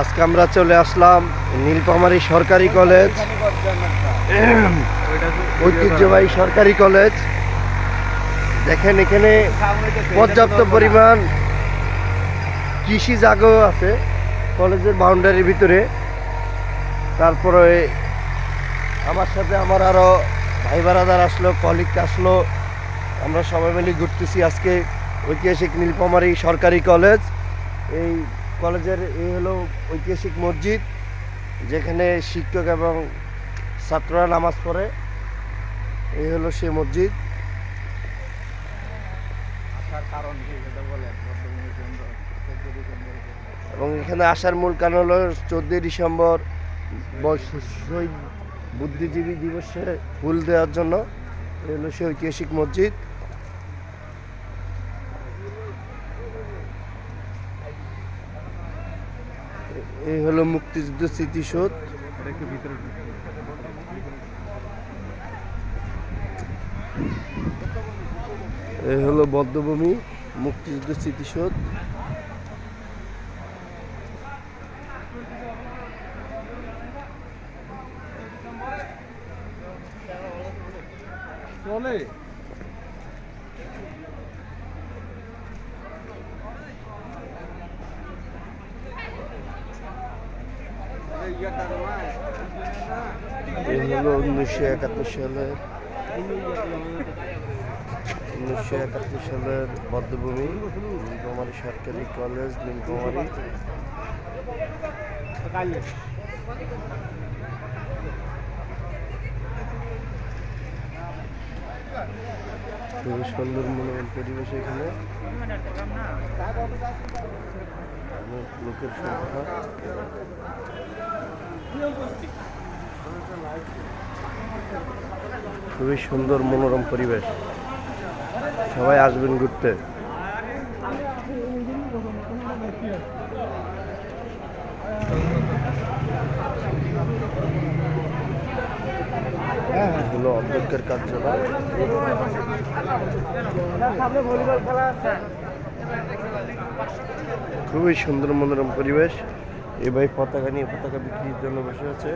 আজকে আমরা চলে আসলাম নীলফামারী সরকারি কলেজ, ঐতিহ্যবাহী সরকারি কলেজ। দেখেন এখানে পর্যাপ্ত পরিমাণ কৃষি জায়গাও আছে কলেজের বাউন্ডারির ভিতরে। তারপরে আমার সাথে আমার আরও ভাই বারাদার আসলো, কলিগ আসলো, আমরা সবাই মিলে ঘুরতেছি আজকে ঐতিহাসিক নীলফামারী সরকারি কলেজ। এই কলেজের এই হলো ঐতিহাসিক মসজিদ, যেখানে শিক্ষক এবং ছাত্ররা নামাজ পড়ে। এই হলো সেই মসজিদ। এবং এখানে আসার মূল কারণ হলো 14 ডিসেম্বর শহীদ বুদ্ধিজীবী দিবসে ফুল দেওয়ার জন্য। এই হলো সেই ঐতিহাসিক মসজিদ। এই হলো মুক্তিযুদ্ধ স্মৃতিসৌধ। এই হলো বদ্ধভূমি মুক্তিযুদ্ধ স্মৃতিসৌধ। চলে এই হলো 1971 সালের বদ্ধভূমি নীলফামারী সরকারি কলেজ নীলফামারী। খুবই সুন্দর মনোরম পরিবেশ। এখানে অনেক লোকের সংখ্যা। খুবই সুন্দর মনোরম পরিবেশ, সবাই আসবেন ঘুরতে। হলো অধ্যক্ষের কার্যালয়। খুবই সুন্দর মনোরম পরিবেশ। এই ভাই পতাকা নিয়ে পতাকা বিক্রির জন্য বসে আছে।